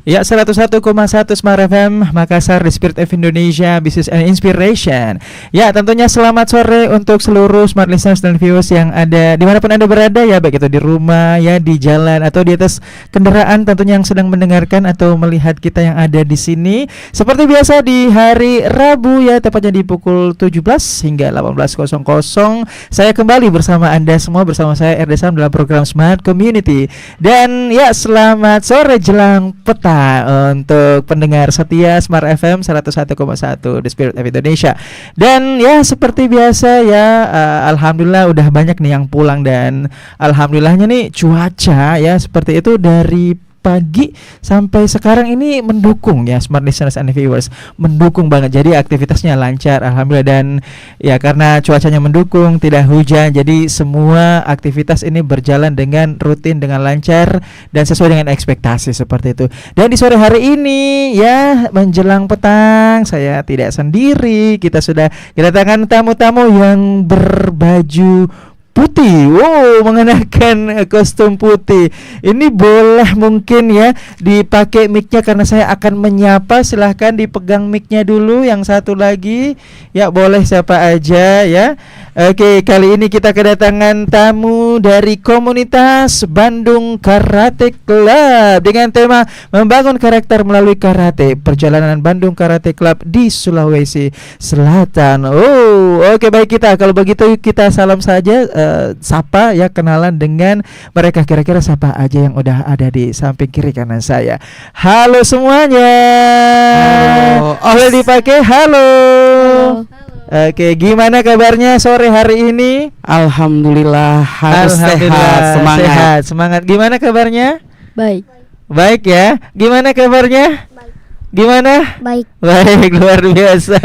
Ya, 101,1 Smart FM Makassar, The Spirit of Indonesia, Business and Inspiration. Ya, tentunya selamat sore untuk seluruh smart listeners dan viewers yang ada dimanapun Anda berada ya, baik itu di rumah, ya di jalan atau di atas kendaraan tentunya yang sedang mendengarkan atau melihat kita yang ada di sini. Seperti biasa di hari Rabu ya, tepatnya di pukul 17 hingga 18.00 saya kembali bersama Anda semua, bersama saya RD Sam dalam program Smart Community. Dan ya, selamat sore jelang petang untuk pendengar setia Smart FM 101,1 The Spirit of Indonesia. Dan ya, seperti biasa ya, alhamdulillah udah banyak nih yang pulang, dan alhamdulillahnya nih cuaca ya seperti itu dari pagi sampai sekarang ini mendukung ya, smart listeners and viewers, mendukung banget. Jadi aktivitasnya lancar alhamdulillah, dan ya karena cuacanya mendukung, tidak hujan, jadi semua aktivitas ini berjalan dengan rutin, dengan lancar dan sesuai dengan ekspektasi seperti itu. Dan di sore hari ini ya, menjelang petang, saya tidak sendiri, kita sudah kedatangan tamu-tamu yang berbaju putih, mengenakan kostum putih. Ini boleh mungkin ya dipakai mic-nya karena saya akan menyapa. Silahkan dipegang mic-nya dulu. Yang satu lagi ya, boleh siapa aja ya. Oke, kali ini kita kedatangan tamu dari komunitas Bandung Karate Club dengan tema membangun karakter melalui karate, perjalanan Bandung Karate Club di Sulawesi Selatan. Oke, baik, kita kalau begitu kita salam saja, sapa ya, kenalan dengan mereka. Kira-kira siapa aja yang udah ada di samping kiri kanan saya? Halo semuanya. Halo. Boleh dipakai halo. Oke, gimana kabarnya sore hari ini? Alhamdulillah, harus sehat, semangat. Gimana kabarnya? Baik. Baik ya. Gimana kabarnya? Baik. Gimana? Baik. Baik, luar biasa.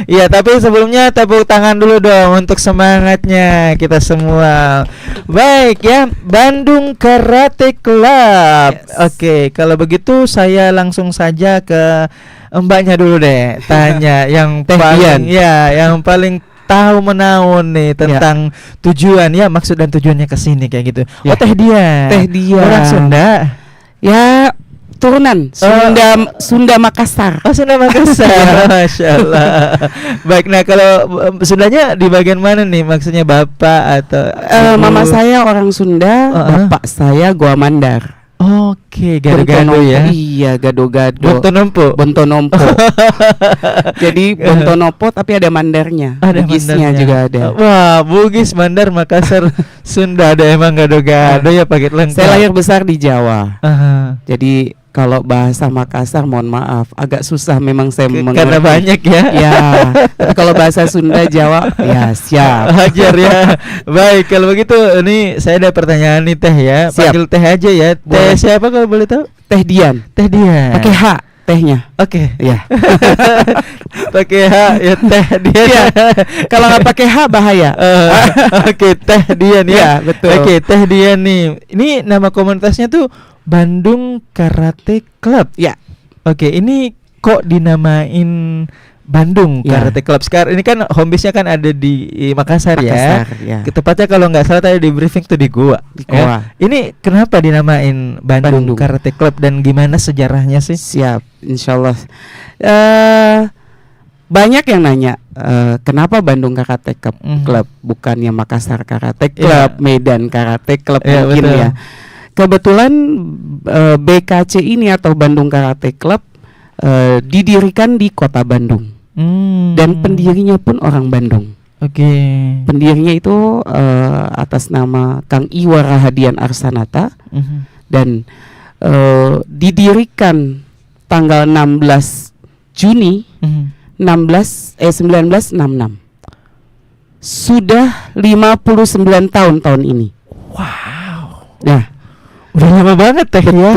Ya, tapi sebelumnya tepuk tangan dulu dong untuk semangatnya kita semua. Baik ya, Bandung Karate Club. Yes. Oke, kalau begitu saya langsung saja ke Mbaknya dulu deh, tanya yang paling ya, yang paling tahu menaun nih tentang tujuan ya, maksud dan tujuannya ke sini kayak gitu. Ya. Oh, Teh Dian. Orang Sunda. Ya, turunan Sunda Makassar. Oh, Sunda Makassar. Masya Allah. Baik, nah kalau Sundanya di bagian mana nih? Maksudnya bapak atau mama saya orang Sunda, bapak saya Gua Mandar. Oke, gado-gado ya. Iya, gado-gado. Bontonompo. Jadi Bontonopo tapi ada mandarnya. Ada Bugisnya mandarnya juga ada. Wah, Bugis, Mandar, Makassar, Sunda ada emang gado-gado ya, paket lengkap. Saya lahir besar di Jawa. Jadi kalau bahasa Makassar mohon maaf agak susah memang saya mengerti. Karena banyak ya. Ya. Tapi kalau bahasa Sunda Jawa ya siap. Hajar ya. Baik, kalau begitu ini saya ada pertanyaan nih Teh ya. Siap. Panggil Teh aja ya. Teh siapa kalau boleh tahu? Teh Dian. Teh Dian. Pakai H tehnya. Oke. Ya. Pakai H ya, Teh Dian. Ya. Kalau nggak pakai H bahaya. Oke, Teh Dian ya. Ya, betul. Oke, Teh Dian nih. Ini nama komunitasnya tuh Bandung Karate Club. Ya. Oke, ini kok dinamain Bandung Karate Club? Sekarang ini kan home base-nya kan ada di Makassar ya. Tepatnya kalau nggak salah tadi di briefing tuh di Goa. Ya. Ini kenapa dinamain Bandung Karate Club dan gimana sejarahnya sih? Siap, insyaallah. Banyak yang nanya kenapa Bandung Karate Club bukannya Makassar Karate Club, Medan Karate Club mungkin betul. Ya. Kebetulan BKC ini atau Bandung Karate Club didirikan di kota Bandung dan pendirinya pun orang Bandung. Oke. Pendirinya itu atas nama Kang Iwa Rahadian Arsanata dan didirikan tanggal 16 Juni 1966. Sudah 59 tahun ini. Wow. Nah, udah lama banget Teh ya.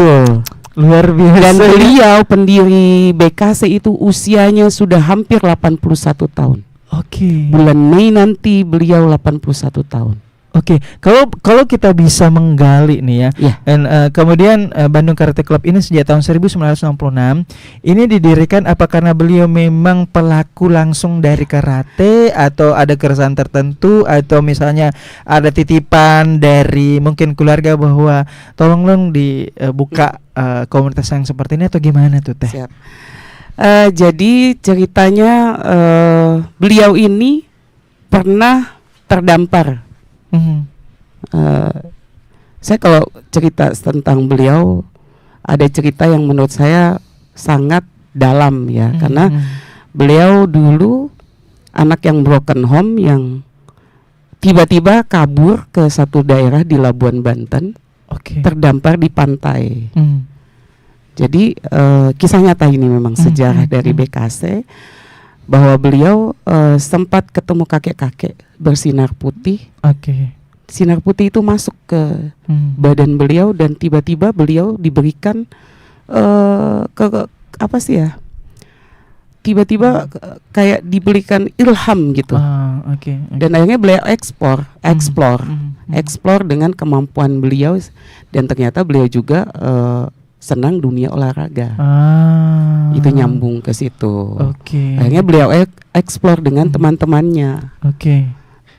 Luar biasa. Dan beliau pendiri BKC itu usianya sudah hampir 81 tahun. Oke. Bulan Mei nanti beliau 81 tahun. Oke, kalau kita bisa menggali nih ya, Ya. dan kemudian Bandung Karate Club ini sejak tahun 1966 ini didirikan apa karena beliau memang pelaku langsung dari karate atau ada keresahan tertentu atau misalnya ada titipan dari mungkin keluarga bahwa tolong dong dibuka komunitas yang seperti ini atau gimana tuh Teh? Siap. Jadi ceritanya beliau ini pernah terdampar. Saya kalau cerita tentang beliau ada cerita yang menurut saya sangat dalam ya, karena beliau dulu anak yang broken home yang tiba-tiba kabur ke satu daerah di Labuan Banten, terdampar di pantai. Jadi kisah nyata ini memang sejarah dari BKC, bahwa beliau sempat ketemu kakek-kakek bersinar putih. Sinar putih itu masuk ke badan beliau dan tiba-tiba beliau diberikan apa sih ya? Tiba-tiba kayak diberikan ilham gitu. Dan akhirnya beliau explore dengan kemampuan beliau, dan ternyata beliau juga senang dunia olahraga. Itu nyambung ke situ. Akhirnya beliau explore dengan teman-temannya.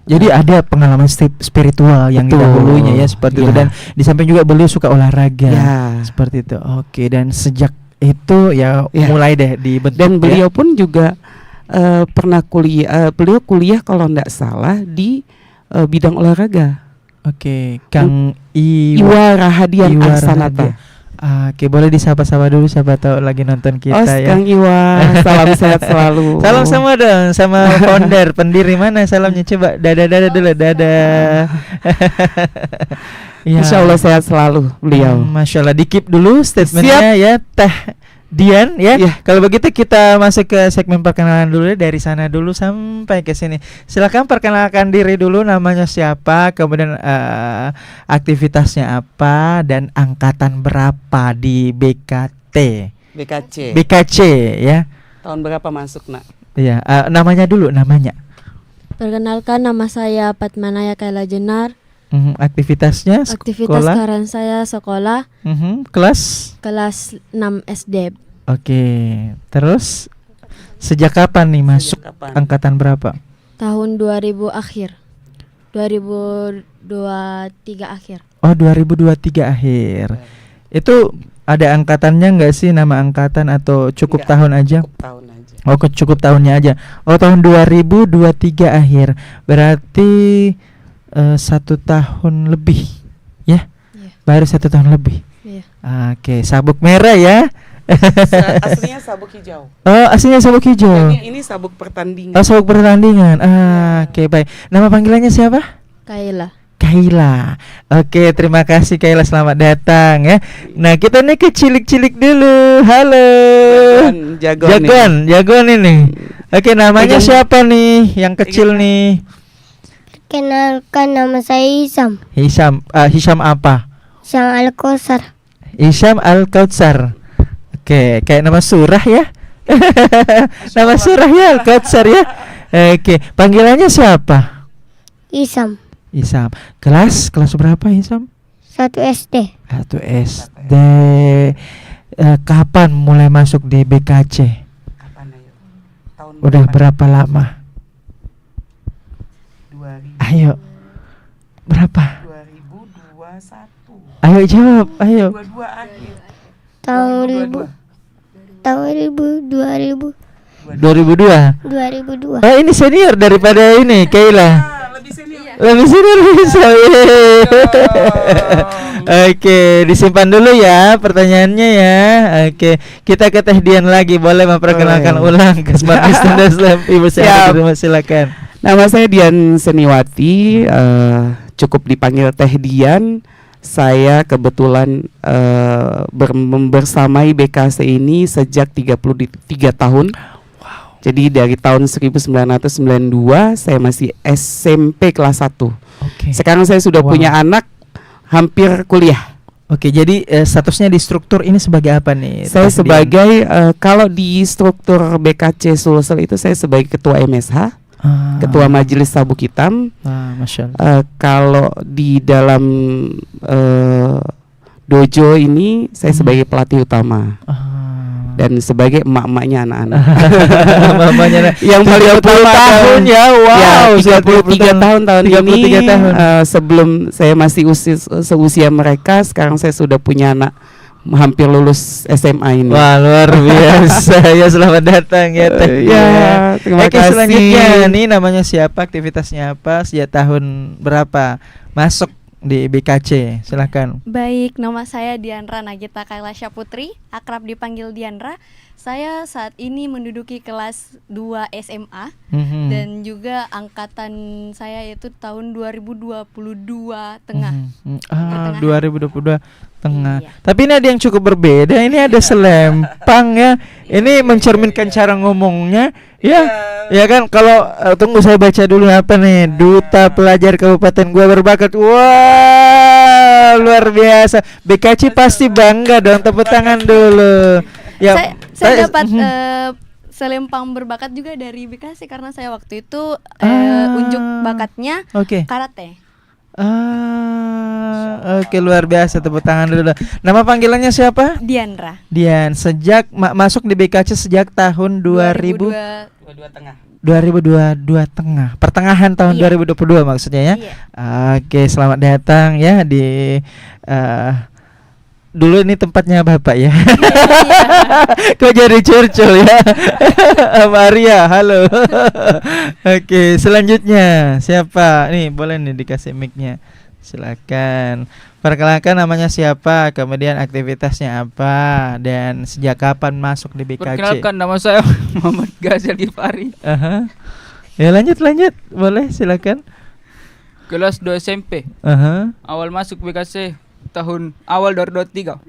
Jadi ada pengalaman spiritual yang dahulunya ya seperti itu, dan di samping juga beliau suka olahraga seperti itu. Dan sejak itu ya mulai deh dibentuk. Dan beliau pun juga pernah kuliah. Beliau kuliah kalau tidak salah di bidang olahraga. Kang Iwa Rahadian Ahsanata. Boleh disapa-sapa dulu, siapa tahu lagi nonton kita ya. Kang Iwa, salam sehat selalu. Salam semua dong sama founder, pendiri, mana salamnya coba. Dadah dulu, dadah. Insya Allah sehat selalu beliau. Masya Allah, di keep dulu statementnya ya Teh Dian ya. Kalau begitu kita masuk ke segmen perkenalan dulu dari sana dulu sampai ke sini. Silakan perkenalkan diri dulu, namanya siapa, kemudian aktivitasnya apa, dan angkatan berapa di BKC ya. Tahun berapa masuk nak? Iya, namanya dulu, namanya. Perkenalkan, nama saya Patmanaya Kaila Jenar. Aktivitas sekarang saya sekolah. Kelas 6 SD. Terus sejak kapan nih masuk angkatan berapa? Tahun 2000 akhir. 2023 akhir. 2023 akhir. Itu ada angkatannya nggak sih, nama angkatan atau cukup tahun aja? Cukup tahun aja. Cukup tahunnya aja. Tahun 2023 akhir. Berarti 1 tahun lebih ya? Baru 1 tahun lebih. Sabuk merah ya. Aslinya sabuk hijau. Aslinya sabuk hijau. Ini sabuk pertandingan. Sabuk pertandingan. Baik. Nama panggilannya siapa? Kaila. Terima kasih Kaila, selamat datang ya. Nah, kita nih ke cilik-cilik dulu. Halo. Jagoan ini. Namanya siapa nih yang kecil nih? Kenalkan, nama saya Hisham. Hisham apa? Hisham Al-Kautsar. Hisham Al-Kautsar. Kayak nama surah ya. Nama surah ya, Al-Kautsar ya. Panggilannya siapa? Hisham. Kelas berapa Hisham? 1 SD. Kapan mulai masuk di BKC? Udah berapa lama? Ayo, berapa? 2021. Ayo jawab, ayo. 22 akhir. Tahun 2002. Ini senior daripada ini Kaila. Lebih senior bisa. Disimpan dulu ya pertanyaannya ya. Kita ke Teh Dian lagi, boleh memperkenalkan ulang ke Smart Listeners Ibu saya silakan. Nama saya Dian Seniwati, cukup dipanggil Teh Dian. Saya kebetulan bersamai BKC ini sejak 33 tahun. Jadi dari tahun 1992 saya masih SMP kelas 1. Sekarang saya sudah punya anak, hampir kuliah. Jadi statusnya di struktur ini sebagai apa nih? Saya sebagai kalau di struktur BKC Sulsel itu saya sebagai ketua MSH. Ketua Majelis Sabuk Hitam. Masya Allah. Kalau di dalam dojo ini saya sebagai pelatih utama. Dan sebagai emak-emaknya anak-anak. Mamanya yang paling 30 utama tahun ya. Wow, ya, 33 tahun 33 ini. tahun. Sebelum saya masih seusia mereka, sekarang saya sudah punya anak hampir lulus SMA ini. Wah, luar biasa. Ya, selamat datang ya Teh. Ya, terima Oke, kasih. selanjutnya nih namanya siapa, aktivitasnya apa, sejak tahun berapa masuk di BKC? Silakan. Baik, nama saya Diandra Nagita Kailasya Putri, akrab dipanggil Diandra. Saya saat ini menduduki kelas 2 SMA dan juga angkatan saya itu tahun 2022 tengah. 2022 tengah. Iya. Tapi ini ada yang cukup berbeda. Ini ada selempang ya. Ini mencerminkan cara ngomongnya. Ya, ya kan. Kalau tunggu saya baca dulu apa nih. Duta Pelajar Kabupaten Gua Berbakat. Wah, luar biasa. BKC pasti bangga dong. Tepuk tangan dulu. Ya, Saya dapat selempang berbakat juga dari BKC karena saya waktu itu unjuk bakatnya karate. Oke, luar biasa, tepuk tangan dulu. Nama panggilannya siapa? Diandra. Dian. Sejak masuk di BKC sejak tahun 2022 tengah. 2022 tengah. Pertengahan tahun 2022 maksudnya ya. Iya. Oke, selamat datang ya di dulu ini tempatnya Bapak ya. Kok jadi curcol ya. Maria, halo. Oke, selanjutnya siapa? Nih, boleh nih dikasih mic-nya. Silakan. Perkenalkan namanya siapa, kemudian aktivitasnya apa, dan sejak kapan masuk di BKC? Perkenalkan, nama saya Muhammad Ghazal Gifari. Ya, lanjut. Boleh, silakan. Kelas 2 SMP. Awal masuk BKC tahun awal 2023.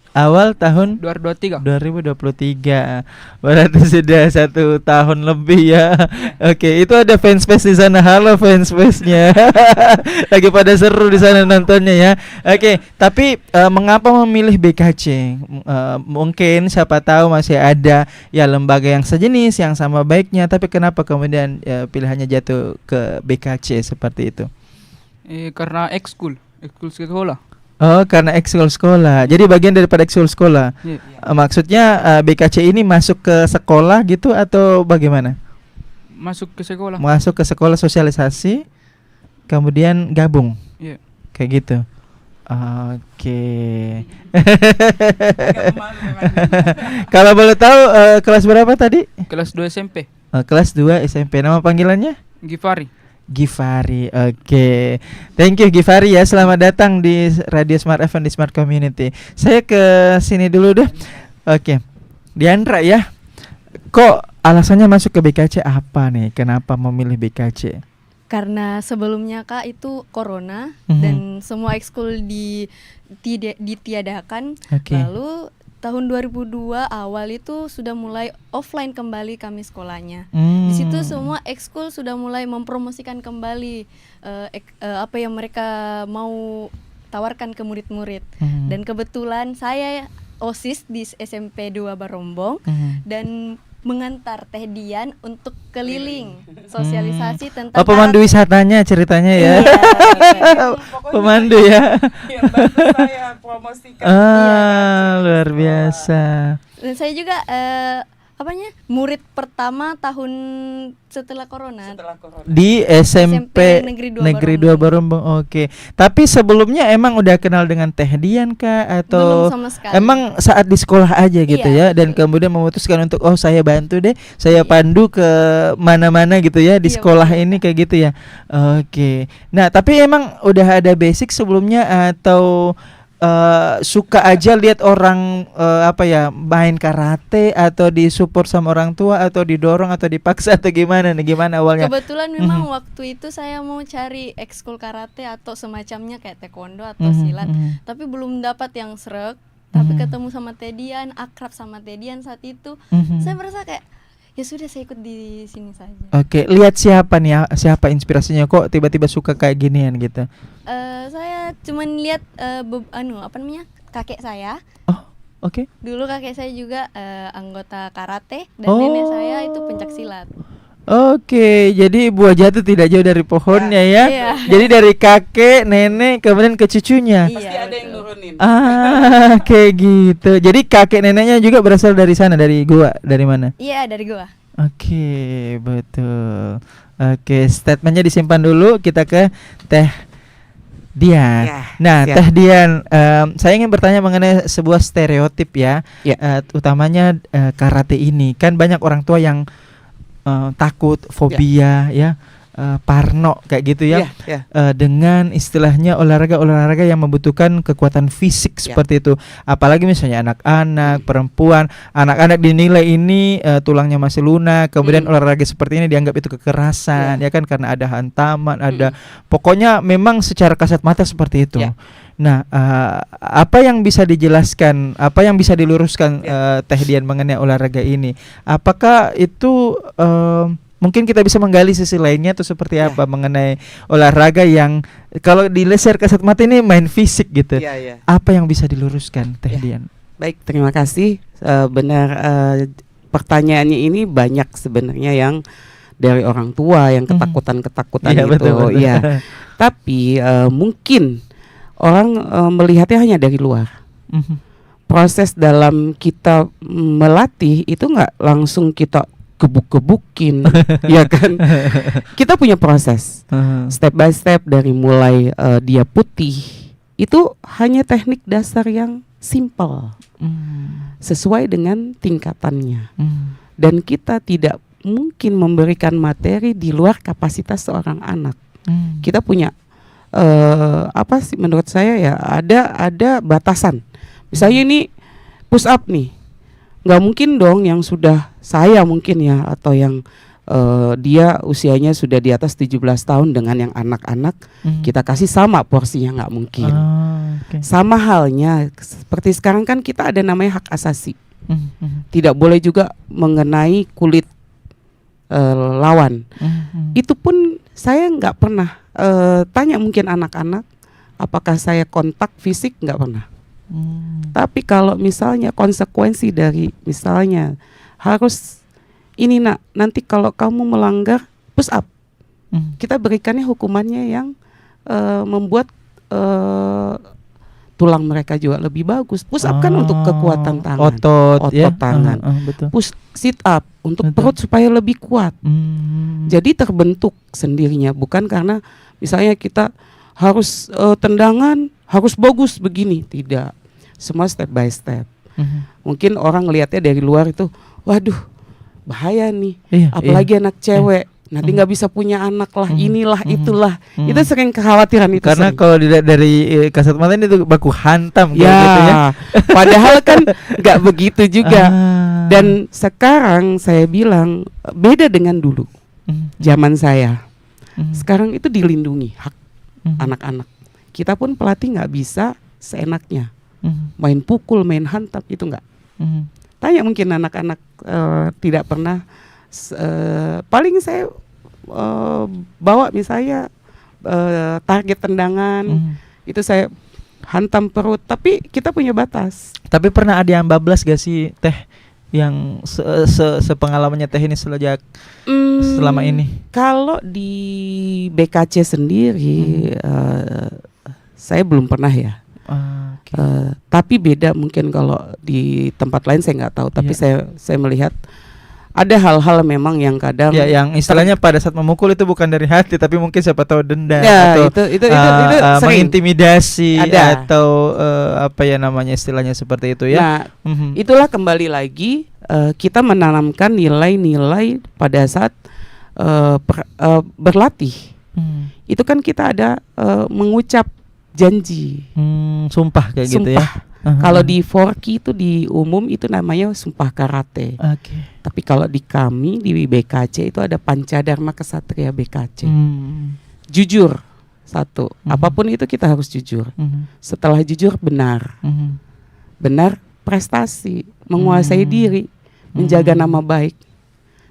Awal tahun 2023. 2023. Berarti sudah 1 tahun lebih ya. Oke, itu ada fanspace di sana. Halo fanspace-nya. Lagi pada seru di sana nontonnya ya. Oke, tapi mengapa memilih BKC? Mungkin siapa tahu masih ada ya lembaga yang sejenis yang sama baiknya, tapi kenapa kemudian pilihannya jatuh ke BKC seperti itu? Karena ekskul sekolah. Oh, karena ekskul sekolah. Jadi bagian daripada ekskul sekolah. Maksudnya BKC ini masuk ke sekolah gitu atau bagaimana? Masuk ke sekolah. Masuk ke sekolah sosialisasi, kemudian gabung. Iya. Kayak gitu. Oke. Kalau boleh tahu kelas berapa tadi? Kelas 2 SMP. Kelas 2 SMP. Nama panggilannya? Gifari. Oke. Thank you Gifari ya. Selamat datang di Radio Smart FM di Smart Community. Saya ke sini dulu deh. Oke. Diandra ya. Kok alasannya masuk ke BKC apa nih? Kenapa memilih BKC? Karena sebelumnya Kak itu corona dan semua ekskul ditiadakan. Lalu tahun 2002 awal itu sudah mulai offline kembali kami sekolahnya. Di situ semua ekskul sudah mulai mempromosikan kembali apa yang mereka mau tawarkan ke murid-murid. Dan kebetulan saya OSIS di SMP 2 Barombong dan mengantar Teh Dian untuk keliling sosialisasi tentang pemandu wisatanya ceritanya ya. Pemandu ya. Saya promosikan. Luar biasa. Dan saya juga murid pertama tahun setelah corona. Di SMP Negeri 2 Barombong. Oke. Tapi sebelumnya emang udah kenal dengan Teh Dian kah atau belum sama sekali. emang saat di sekolah aja gitu ya, dan kemudian memutuskan untuk saya bantu deh, saya pandu ke mana-mana gitu ya di sekolah ini kayak gitu ya. Oke. Nah, tapi emang udah ada basic sebelumnya atau suka aja lihat orang main karate, atau disupport sama orang tua, atau didorong atau dipaksa, atau gimana awalnya? Kebetulan memang waktu itu saya mau cari ekskul karate atau semacamnya kayak taekwondo atau silat, tapi belum dapat yang sreg. Tapi ketemu sama Teh Dian, akrab sama Teh Dian saat itu, saya merasa kayak ya sudah, saya ikut di sini saja. Oke, lihat siapa nih, siapa inspirasinya kok tiba-tiba suka kayak ginian gitu? Saya cuman lihat kakek saya. Oh, oke. Dulu kakek saya juga anggota karate dan nenek saya itu pencak silat. Oke, jadi buah jatuh tidak jauh dari pohonnya ya. Iya. Jadi dari kakek, nenek, kemudian ke cucunya. Pasti Iya, ada yang betul. nurunin. Kayak gitu. Jadi kakek neneknya juga berasal dari sana, dari gua, dari mana? Iya, dari gua. Oke, betul. Oke, statementnya disimpan dulu. Kita ke Teh Dian. Ya, Nah, siap. Teh Dian, saya ingin bertanya mengenai sebuah stereotip ya, Ya. utamanya karate ini. Kan banyak orang tua yang takut, fobia, ya, parno kayak gitu ya. Ya. Dengan istilahnya olahraga yang membutuhkan kekuatan fisik Ya. seperti itu. Apalagi misalnya anak-anak, perempuan, anak-anak dinilai ini tulangnya masih lunak, kemudian olahraga seperti ini dianggap itu kekerasan, ya kan, karena ada hantaman, ada pokoknya memang secara kasat mata seperti itu. Ya. Nah, apa yang bisa dijelaskan, apa yang bisa diluruskan Teh Dian mengenai olahraga ini? Apakah itu mungkin kita bisa menggali sisi lainnya atau seperti apa mengenai olahraga yang kalau dileser kasat mata ini main fisik gitu? Ya. Apa yang bisa diluruskan Teh Ya. Dian? Baik, terima kasih. Benar, pertanyaannya ini banyak sebenarnya yang dari orang tua yang ketakutan-ketakutan Iya, gitu. betul. Iya. Tapi mungkin orang melihatnya hanya dari luar. Proses dalam kita melatih itu nggak langsung kita gebuk-gebukin, ya kan? Kita punya proses step by step dari mulai dia putih itu hanya teknik dasar yang simple sesuai dengan tingkatannya, dan kita tidak mungkin memberikan materi di luar kapasitas seorang anak. Kita punya apa sih menurut saya ya, ada batasan. Misalnya ini push up nih, nggak mungkin dong yang sudah saya mungkin ya, atau yang dia usianya sudah di atas 17 tahun dengan yang anak-anak kita kasih sama porsinya, nggak mungkin. Sama halnya seperti sekarang kan kita ada namanya hak asasi, tidak boleh juga mengenai kulit lawan. Itu pun saya nggak pernah tanya mungkin anak-anak apakah saya kontak fisik, nggak pernah. Tapi kalau misalnya konsekuensi dari misalnya harus ini nak, nanti kalau kamu melanggar push up, kita berikannya hukumannya yang membuat tulang mereka juga lebih bagus. Push up kan untuk kekuatan tangan, otot ya? tangan. Betul. Push sit up untuk Betul. perut supaya lebih kuat. Jadi terbentuk sendirinya, bukan karena misalnya kita harus tendangan harus bagus begini, tidak. Semua step by step. Mungkin orang ngelihatnya dari luar itu, waduh bahaya nih, apalagi anak cewek. Nanti nggak bisa punya anak lah, inilah itulah. Itu sering kekhawatiran itu. Karena sering. kalau dilihat dari kasat mata ini tuh baku hantam kayak Ya, gitu ya. padahal kan nggak begitu juga. Ah. Dan sekarang saya bilang beda dengan dulu. Zaman saya. Sekarang itu dilindungi hak anak-anak. Kita pun pelatih nggak bisa seenaknya main pukul, main hantam, itu nggak. Tanya mungkin anak-anak tidak pernah. Paling saya bawa misalnya target tendangan, itu saya hantam perut, tapi kita punya batas. Tapi pernah ada yang bablas gak sih Teh, yang sepengalamannya Teh ini selama ini? Kalau di BKC sendiri saya belum pernah ya. Tapi beda mungkin kalau di tempat lain saya nggak tahu. Tapi saya melihat ada hal-hal memang yang kadang ya, yang istilahnya pada saat memukul itu bukan dari hati, tapi mungkin siapa tahu dendam ya, atau itu sering mengintimidasi ada. atau apa ya namanya istilahnya seperti itu ya. Nah, itulah kembali lagi kita menanamkan nilai-nilai pada saat berlatih. Itu kan kita ada mengucap janji, sumpah kayak gitu ya. Kalau di Forky itu di umum itu namanya sumpah karate. Tapi kalau di kami di BKC itu ada Pancadharma Kesatria BKC. Jujur satu, apapun itu kita harus jujur. Setelah jujur benar, benar prestasi, menguasai diri, menjaga nama baik.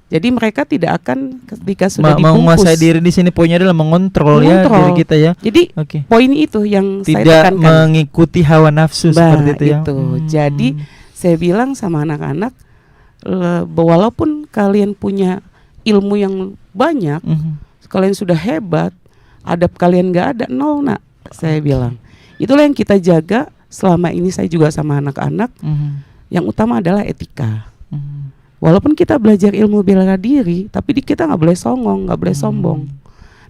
Jadi mereka tidak akan ketika sudah dibungkus. Menguasai diri di sini poinnya adalah mengontrol ya diri kita ya. Jadi poin itu yang tidak saya tekankan. Mengikuti hawa nafsu seperti itu ya. Jadi saya bilang sama anak-anak, walaupun kalian punya ilmu yang banyak, kalian sudah hebat, adab kalian nggak ada, nol nak, saya bilang. Itulah yang kita jaga selama ini saya juga sama anak-anak. Yang utama adalah etika. Walaupun kita belajar ilmu bela diri, tapi kita nggak boleh songong, nggak boleh sombong.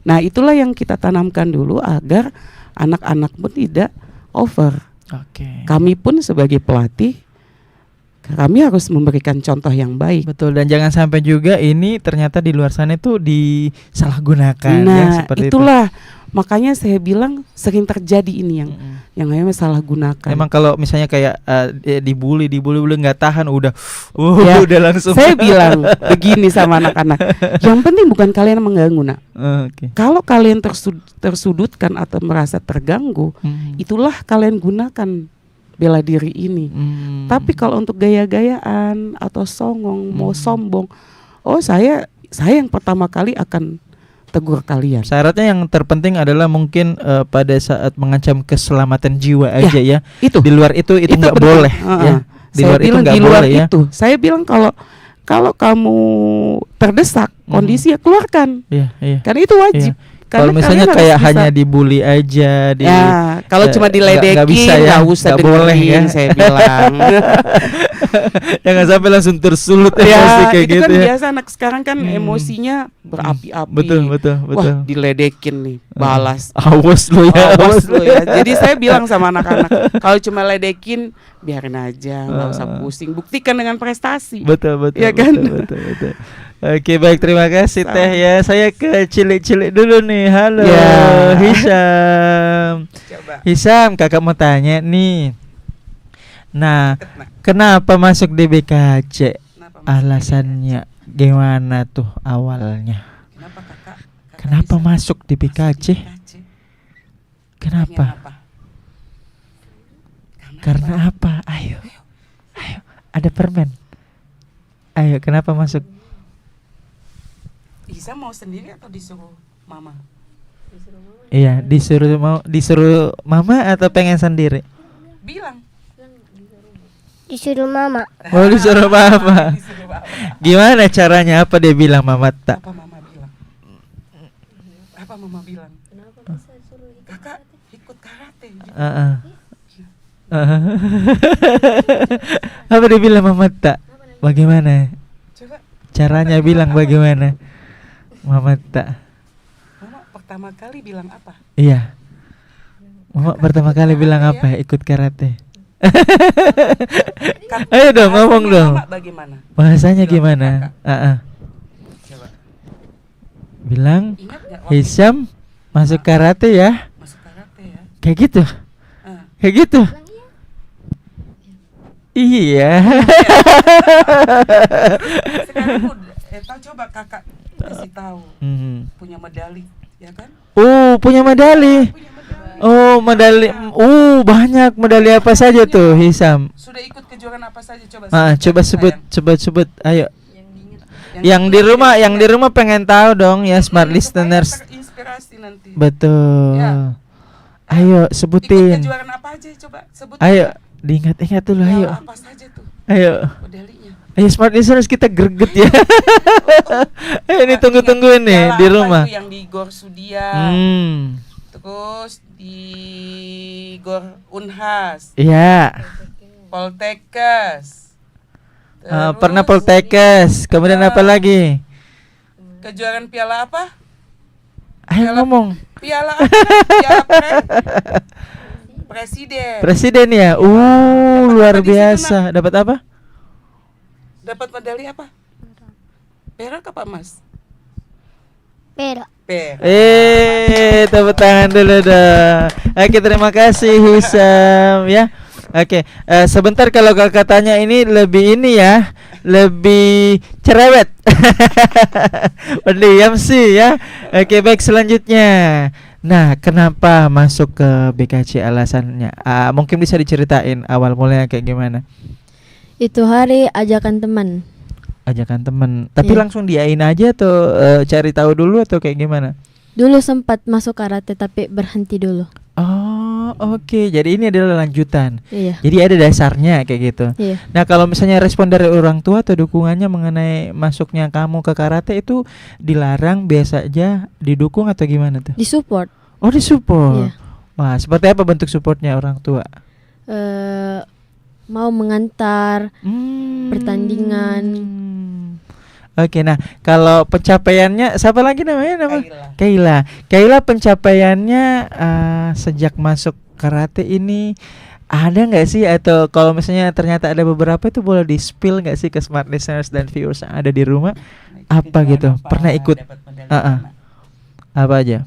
Nah itulah yang kita tanamkan dulu agar anak-anak pun tidak over. Kami pun sebagai pelatih, kami harus memberikan contoh yang baik. Betul, dan jangan sampai juga ini ternyata di luar sana itu disalahgunakan. Nah, seperti itulah makanya saya bilang sering terjadi ini yang namanya salah gunakan. Emang kalau misalnya kayak dibully nggak tahan udah udah langsung. Saya bilang begini sama anak-anak, yang penting bukan kalian mengganggu nak. Kalau kalian tersudutkan atau merasa terganggu, itulah kalian gunakan bela diri ini. Tapi kalau untuk gaya-gayaan atau songong, mau sombong, saya yang pertama kali akan tegur kalian. Syaratnya yang terpenting adalah mungkin pada saat mengancam keselamatan jiwa aja ya. Itu. Di luar itu nggak boleh ya. Di luar itu nggak boleh ya. Saya bilang kalau kamu terdesak kondisi ya keluarkan. Iya. Karena itu wajib. Kalau misalnya kayak hanya dibully aja, kalau cuma diledekin nggak usah dengerin, saya bilang. Jangan sampai langsung tersulut emosi kayak itu gitu kan ya. biasa anak sekarang kan emosinya berapi-api. Betul. Wah, diledekin nih, balas. Awas lo ya. Jadi saya bilang sama anak-anak, kalau cuma ledekin biarin aja, nggak usah pusing. Buktikan dengan prestasi. Betul. Ya kan? Betul. Oke, baik, terima kasih Teh ya. Saya ke cilik-cilik dulu nih. Halo Hisam. Hisam, kakak mau tanya nih. Nah, kenapa masuk di BKC? Alasannya gimana tuh awalnya? Kenapa masuk di BKC? Kenapa? Karena apa? Ayo. Ada permen. Ayo, kenapa masuk? Isa mau sendiri atau disuruh mama? Iya, disuruh mama atau pengen sendiri? Bilang. Disuruh mama. Oh, disuruh mama. Gimana caranya? Apa dia bilang mama tak? Apa mama bilang? Kakak ikut karate. Apa dia bilang mama tak? Bagaimana? Coba. Caranya bilang bagaimana? Mama tak. Mama pertama kali bilang apa? Iya. Mama pertama kali bilang apa? Ikut karate. Ayo dong, ngomong dong. Bagaimana? Bahasanya gimana? Coba. Bilang Ingat gak Hisam masuk karate ya? masuk karate ya? Kayak gitu. Kayak gitu. Iya. Sekarang coba kakak kasih tahu. Punya medali, ya kan? Punya medali. Oh, medali. Banyak medali apa saja tuh Hisam? Sudah ikut kejuaraan apa saja coba? Coba sebut. Ayo. Yang di rumah pengen tahu dong ya, smart listeners. Inspirasi nanti. Betul. Ya. Ayo sebutin. Ikut kejuaraan apa aja coba sebutin. Ayo, diingat-ingat dulu ayo. Apa saja tuh? Ayo. Medalinya. Ayo smart listeners, kita greget ya. Ayo ini tunggu-tungguin nih di rumah. Yang di Gor Sudia. Terus di Gor Unhas. Iya. Poltekkes. Pernah Poltekkes. Kemudian apa lagi? Kejuaraan piala apa? Ayo ngomong. Piala apa? Piala Presiden. Presiden ya. Luar biasa. Dapat apa? Dapat medali apa? Perak apa emas? Perak. Tepuk tangan dulu dong. Oke, terima kasih Hisam ya. Oke, sebentar kalau kakak tanya ini lebih lebih cerewet. Pendiam sih ya. Oke, baik selanjutnya. Nah, kenapa masuk ke BKC alasannya? Mungkin bisa diceritain awal mulanya kayak gimana? Itu hari ajakan teman. Ajakan teman. Tapi Iya. langsung diain aja atau cari tahu dulu atau kayak gimana? Dulu sempat masuk karate tapi berhenti dulu. Oh, Oh, oke. Jadi ini adalah lanjutan. Iya. Jadi ada dasarnya kayak gitu. Iya. Nah, kalau misalnya respon dari orang tua atau dukungannya mengenai masuknya kamu ke karate itu dilarang, biasa aja, didukung atau gimana tuh? Disupport. Oh, disupport. Iya. Wah, seperti apa bentuk supportnya orang tua? Mau mengantar pertandingan. Oke, nah kalau pencapaiannya siapa lagi namanya? Kaila. Kaila pencapaiannya sejak masuk karate ini ada nggak sih, atau kalau misalnya ternyata ada beberapa itu boleh di spill nggak sih ke smart listeners dan viewers yang ada di rumah? Apa gitu? Pernah ikut? Apa aja?